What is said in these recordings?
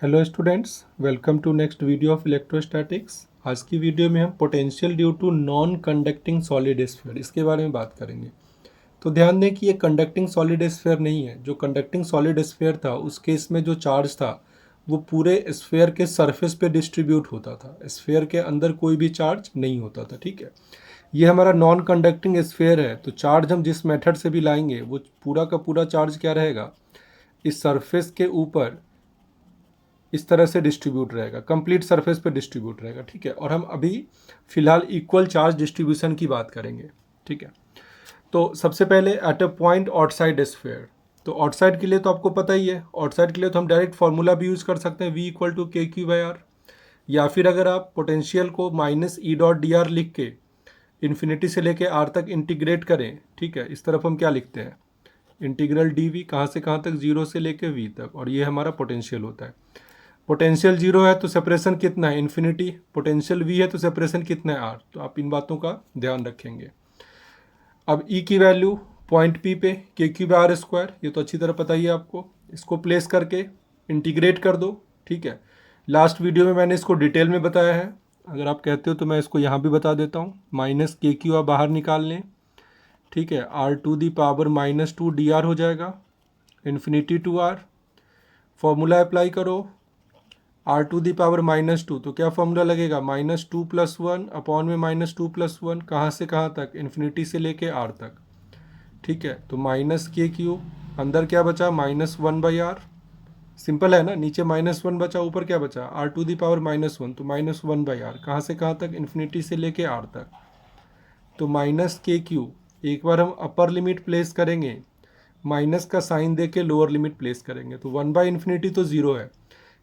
Hello students, welcome to next video of electrostatics. आज की video में हम potential due to non conducting solid sphere इसके बारे में बात करेंगे। तो ध्यान दें कि ये कंडक्टिंग सॉलिड स्फीयर नहीं है। जो कंडक्टिंग सॉलिड स्फीयर था उस केस में जो चार्ज था वो पूरे स्फीयर के सरफेस पे डिस्ट्रीब्यूट होता था, स्फीयर के अंदर कोई भी चार्ज नहीं होता था। ठीक है, ये हमारा नॉन कंडक्टिंग स्फीयर है, तो चार्ज हम जिस मेथड से भी लाएंगे वो पूरा का पूरा चार्ज क्या रहेगा, इस सरफेस के ऊपर इस तरह से डिस्ट्रीब्यूट रहेगा, कंप्लीट सरफेस पे डिस्ट्रीब्यूट रहेगा। ठीक है, और हम अभी फिलहाल इक्वल चार्ज डिस्ट्रीब्यूशन की बात करेंगे। ठीक है, तो सबसे पहले at a point outside sphere. तो आउटसाइड के लिए तो आपको पता ही है, आउटसाइड के लिए तो हम डायरेक्ट फार्मूला भी यूज़ कर सकते हैं, V equal to k q by are. या फिर अगर आप पोटेंशियल को minus E dot d are लिख के इन्फिनिटी से लेके आर तक इंटीग्रेट करें, ठीक है, इस तरफ हम क्या लिखते हैं, इंटीग्रल डी वी, कहाँ से कहाँ तक, जीरो से लेके वी तक, और ये हमारा पोटेंशियल होता है। पोटेंशियल जीरो है तो सेपरेशन कितना है, इन्फिनिटी। पोटेंशियल वी है तो सेपरेशन कितना है, आर। तो आप इन बातों का ध्यान रखेंगे। अब ई की वैल्यू पॉइंट पी पे के क्यू बाई आर स्क्वायर, ये तो अच्छी तरह पता ही है आपको। इसको प्लेस करके इंटीग्रेट कर दो। ठीक है, लास्ट वीडियो में मैंने इसको डिटेल में बताया है, अगर आप कहते हो तो मैं इसको यहाँ भी बता देता हूँ। माइनस के क्यू आप बाहर निकाल लें, ठीक है, r to the power minus two d r हो जाएगा, infinity to r. Formula apply करो, r to the power minus two, तो क्या फॉर्मूला लगेगा, minus two plus one upon में माइनस टू प्लस वन, कहाँ से कहाँ तक, इन्फिनिटी से लेके आर तक। ठीक है, तो माइनस के क्यू, अंदर क्या बचा, minus one by r. Simple है ना, नीचे माइनस वन बचा, ऊपर क्या बचा, r to the power minus one, तो माइनस वन बाई आर, कहाँ से कहाँ तक, इन्फिनिटी से लेके आर तक। तो माइनस के क्यू, एक बार हम अपर लिमिट प्लेस करेंगे, माइनस का साइन दे के लोअर लिमिट प्लेस करेंगे, तो वन बाई इन्फिनिटी तो जीरो है,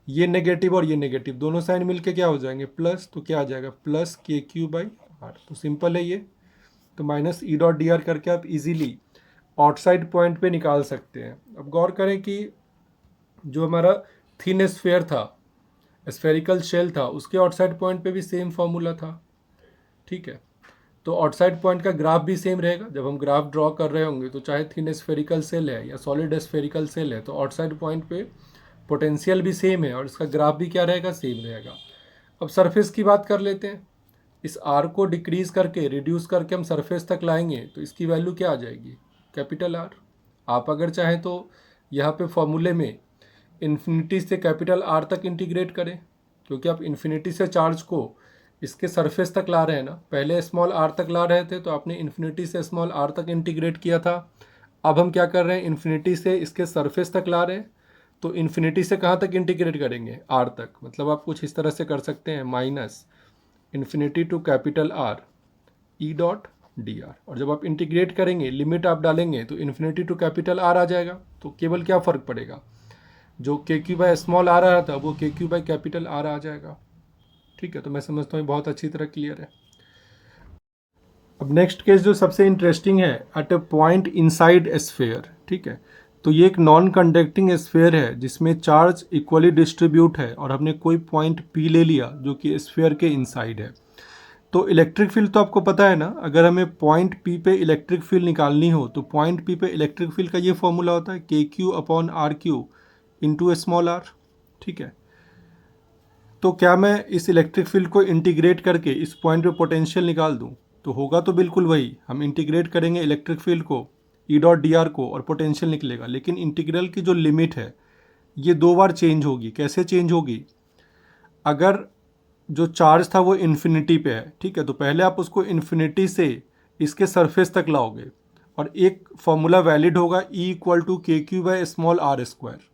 ये नेगेटिव और ये नेगेटिव दोनों साइन मिलके क्या हो जाएंगे, प्लस। तो क्या आ जाएगा, प्लस के क्यू बाई आर। तो सिंपल है ये। तो minus E dot d are करके आप इजीली आउटसाइड पॉइंट पे निकाल सकते हैं। अब गौर करें कि जो हमारा थिन स्फेयर था, स्फेरिकल शेल था, उसके आउटसाइड पॉइंट पे भी सेम फॉर्मूला था। ठीक है, तो आउटसाइड पॉइंट का ग्राफ भी सेम रहेगा। जब हम ग्राफ ड्रॉ कर रहे होंगे तो चाहे थिन स्फेरिकल सेल है या सॉलिड स्फेरिकल सेल है, तो आउटसाइड पॉइंट पे पोटेंशियल भी सेम है और इसका ग्राफ भी क्या रहेगा, सेम रहेगा। अब सरफेस की बात कर लेते हैं। इस आर को डिक्रीज करके, रिड्यूस करके हम सरफेस तक लाएंगे तो इसकी वैल्यू क्या आ जाएगी, कैपिटल आर। आप अगर चाहें तो यहाँ पे फॉर्मूले में इन्फिनिटी से कैपिटल आर तक इंटीग्रेट करें, क्योंकि आप इन्फिनिटी से चार्ज को इसके सरफेस तक ला रहे हैं ना, पहले स्मॉल आर तक ला रहे थे तो आपने इन्फिनिटी से स्मॉल आर तक इंटीग्रेट किया था। अब हम क्या कर रहे हैं, इन्फिनिटी से इसके सरफेस तक ला रहे हैं, तो इन्फिनिटी से कहाँ तक इंटीग्रेट करेंगे, आर तक। मतलब आप कुछ इस तरह से कर सकते हैं, minus infinity to capital R E dot d r. और जब आप इंटीग्रेट करेंगे, लिमिट आप डालेंगे, तो इन्फिनिटी टू कैपिटल आर आ जाएगा। तो केवल क्या फ़र्क पड़ेगा, जो k q by small r आ रहा था वो k q by capital R आ जाएगा। ठीक है, तो मैं समझता हूँ बहुत अच्छी तरह क्लियर है। अब नेक्स्ट केस जो सबसे इंटरेस्टिंग है, at a point inside sphere. ठीक है, तो ये एक नॉन कंडक्टिंग स्फेयर है जिसमें चार्ज इक्वली डिस्ट्रीब्यूट है और हमने कोई पॉइंट पी ले लिया जो कि स्फेयर के इनसाइड है। तो इलेक्ट्रिक फील्ड तो आपको पता है ना, अगर हमें पॉइंट पी पे इलेक्ट्रिक फील्ड निकालनी हो तो पॉइंट पी पे इलेक्ट्रिक फील्ड का ये फॉर्मूला होता है, k q upon R q into small r. ठीक है, तो क्या मैं इस इलेक्ट्रिक फील्ड को इंटीग्रेट करके इस पॉइंट पे पोटेंशियल निकाल दूं, तो होगा तो बिल्कुल वही। हम इंटीग्रेट करेंगे इलेक्ट्रिक फील्ड को, ई डॉट डी आर को, और पोटेंशियल निकलेगा। लेकिन इंटीग्रल की जो लिमिट है ये दो बार चेंज होगी। कैसे चेंज होगी, अगर जो चार्ज था वो इन्फिनिटी पे है, ठीक है, तो पहले आप उसको इन्फिनिटी से इसके सरफेस तक लाओगे और एक फॉर्मूला वैलिड होगा, E equal to k q by small r square.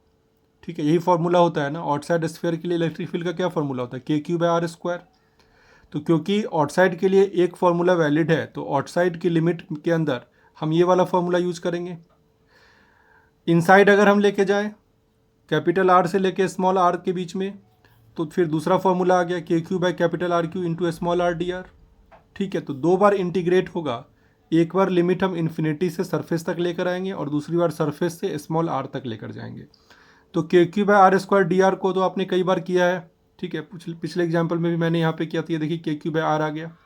ठीक है, यही फॉर्मूला होता है ना आउटसाइड स्फीयर के लिए इलेक्ट्रिक फील्ड का, क्या फॉर्मूला होता है, k q by r square. तो क्योंकि आउटसाइड के लिए एक फॉर्मूला वैलिड है तो आउटसाइड की लिमिट के अंदर हम ये वाला फॉर्मूला यूज करेंगे। इनसाइड अगर हम लेके जाएं कैपिटल आर से लेके स्मॉल आर के बीच में, तो फिर दूसरा फॉर्मूला आ गया, k q by capital R q into small r d r. ठीक है, तो दो बार इंटीग्रेट होगा। एक बार लिमिट हम इन्फिनिटी से सरफेस तक लेकर आएंगे और दूसरी बार सरफेस से स्मॉल आर तक लेकर जाएंगे। तो k q by r square d r को तो आपने कई बार किया है। ठीक है, पिछले एग्जाम्पल में भी मैंने यहाँ पे किया था, ये देखिए के क्यू बाई आर आ गया।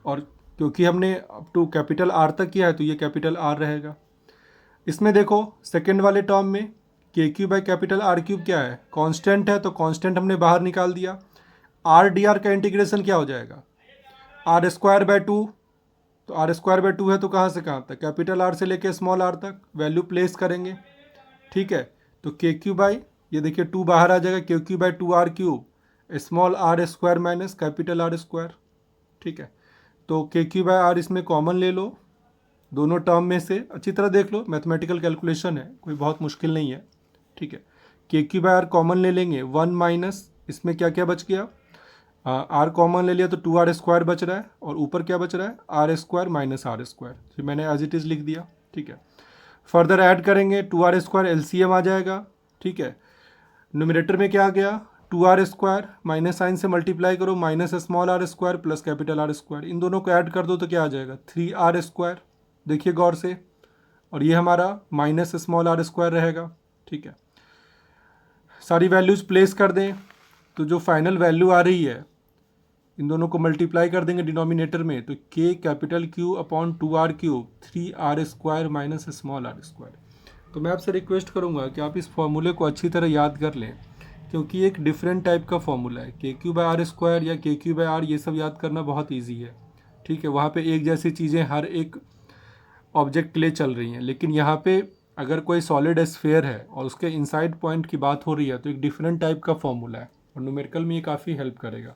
और क्योंकि हमने अप टू कैपिटल आर तक किया है तो ये कैपिटल आर रहेगा। इसमें देखो सेकेंड वाले टर्म में के q by capital are cube क्या है, कांस्टेंट है, तो कांस्टेंट हमने बाहर निकाल दिया। आर डी आर का इंटीग्रेशन क्या हो जाएगा, आर स्क्वायर बाय टू, तो आर स्क्वायर बाय टू है तो कहाँ से कहाँ तक, कैपिटल आर से लेके स्मॉल आर तक वैल्यू प्लेस करेंगे। ठीक है, तो के क्यू बाई, ये देखिए टू बाहर आ जाएगा, k q by two R cube small r square minus capital are square. ठीक है, तो के क्यू बाई आर इसमें कॉमन ले लो, दोनों टर्म में से अच्छी तरह देख लो, मैथमेटिकल कैलकुलेशन है, कोई बहुत मुश्किल नहीं है। ठीक है, k q by are common ले लेंगे, वन माइनस इसमें क्या क्या बच गया, आर कॉमन ले लिया तो टू आर स्क्वायर बच रहा है, और ऊपर क्या बच रहा है, r square minus r square, फिर मैंने एज इट इज़ लिख दिया। ठीक है, फर्दर ऐड करेंगे, टू आर स्क्वायर एलसीएम आ जाएगा। ठीक है, न्यूमरेटर में क्या आ गया, two r square, minus sign से मल्टीप्लाई करो, minus small r square plus capital are square, इन दोनों को ऐड कर दो तो क्या आ जाएगा, थ्री आर स्क्वायर। देखिए गौर से, और ये हमारा माइनस स्मॉल आर स्क्वायर रहेगा। ठीक है, सारी वैल्यूज़ प्लेस कर दें, तो जो फाइनल वैल्यू आ रही है इन दोनों को मल्टीप्लाई कर देंगे डिनोमिनेटर में, तो k capital Q upon two R cube three R square minus small r square. तो मैं आपसे रिक्वेस्ट करूंगा कि आप इस फॉर्मूले को अच्छी तरह याद कर लें, क्योंकि एक डिफरेंट टाइप का फॉर्मूला है। K q by r square या के क्यू बाई आर, ये सब याद करना बहुत ईजी है। ठीक है, वहाँ पे एक जैसी चीज़ें हर एक ऑब्जेक्ट के लिए चल रही हैं, लेकिन यहाँ पे अगर कोई सॉलिड स्फीयर है और उसके इनसाइड पॉइंट की बात हो रही है तो एक डिफरेंट टाइप का फॉर्मूला है, और न्यूमेरिकल में ये काफ़ी हेल्प करेगा।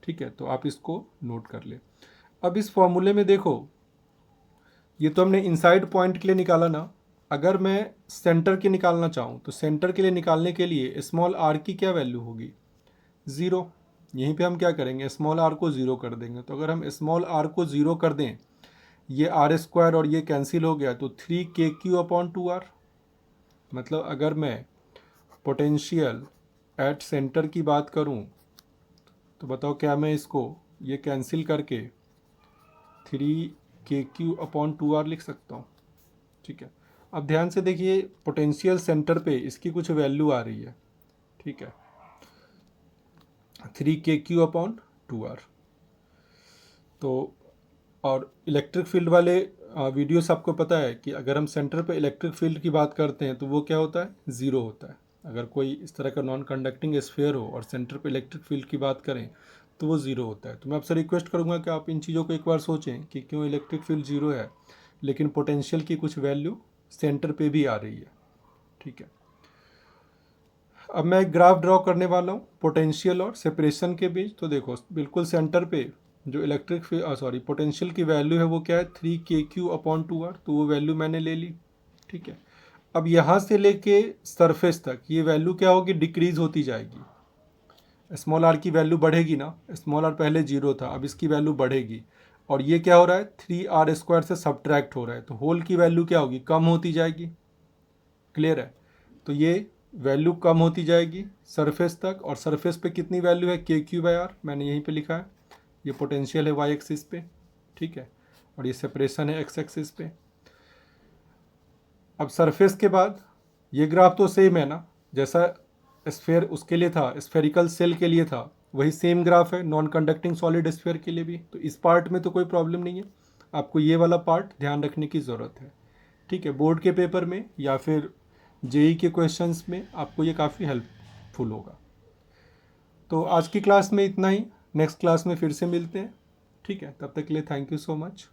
ठीक है, तो आप इसको नोट कर ले। अब इस फॉर्मूले में देखो, ये तो हमने इनसाइड पॉइंट के लिए निकाला ना, अगर मैं सेंटर की निकालना चाहूँ तो सेंटर के लिए निकालने के लिए स्मॉल आर की क्या वैल्यू होगी, ज़ीरो। यहीं पे हम क्या करेंगे, स्मॉल आर को ज़ीरो कर देंगे। तो अगर हम स्मॉल आर को ज़ीरो कर दें, ये आर स्क्वायर और ये कैंसिल हो गया, तो थ्री के क्यू अपॉन टू आर। मतलब अगर मैं पोटेंशियल एट सेंटर की बात करूँ तो बताओ क्या मैं इसको ये कैंसिल करके थ्री के क्यू अपॉन टू आर लिख सकता हूँ। ठीक है, अब ध्यान से देखिए, पोटेंशियल सेंटर पे इसकी कुछ वैल्यू आ रही है। ठीक है, थ्री के क्यू अपॉन टू आर। तो और इलेक्ट्रिक फील्ड वाले वीडियोस आपको पता है कि अगर हम सेंटर पे इलेक्ट्रिक फील्ड की बात करते हैं तो वो क्या होता है, ज़ीरो होता है। अगर कोई इस तरह का नॉन कंडक्टिंग स्फीयर हो और सेंटर पे इलेक्ट्रिक फील्ड की बात करें तो वो ज़ीरो होता है। तो मैं आपसे रिक्वेस्ट करूँगा कि आप इन चीज़ों को एक बार सोचें कि क्यों इलेक्ट्रिक फील्ड ज़ीरो है लेकिन पोटेंशियल की कुछ वैल्यू सेंटर पे भी आ रही है। ठीक है, अब मैं एक ग्राफ ड्रॉ करने वाला हूँ पोटेंशियल और सेपरेशन के बीच। तो देखो बिल्कुल सेंटर पे जो इलेक्ट्रिक पोटेंशियल की वैल्यू है वो क्या है, थ्री के क्यू अपॉन टू आर, तो वो वैल्यू मैंने ले ली। ठीक है, अब यहाँ से लेके सरफेस तक ये वैल्यू क्या होगी, डिक्रीज होती जाएगी। स्मॉल आर की वैल्यू बढ़ेगी ना, स्मॉल आर पहले जीरो था, अब इसकी वैल्यू बढ़ेगी, और ये क्या हो रहा है, थ्री आर स्क्वायर से सब्ट्रैक्ट हो रहा है, तो होल की वैल्यू क्या होगी, कम होती जाएगी। क्लियर है, तो ये वैल्यू कम होती जाएगी सरफेस तक, और सरफेस पे कितनी वैल्यू है, के क्यू बाई आर, मैंने यहीं पे लिखा है। ये पोटेंशियल है वाई एक्सिस पे। ठीक है, और ये सेपरेशन है एक्स एक्सिस पे। अब सरफेस के बाद ये ग्राफ तो सेम है ना, जैसा स्फेयर उसके लिए था, स्फेरिकल सेल के लिए था, वही सेम ग्राफ है नॉन कंडक्टिंग सॉलिड स्फेयर के लिए भी। तो इस पार्ट में तो कोई प्रॉब्लम नहीं है, आपको ये वाला पार्ट ध्यान रखने की ज़रूरत है। ठीक है, बोर्ड के पेपर में या फिर जेई के क्वेश्चंस में आपको ये काफ़ी हेल्पफुल होगा। तो आज की क्लास में इतना ही, नेक्स्ट क्लास में फिर से मिलते हैं। ठीक है, तब तक के लिए थैंक यू सो मच।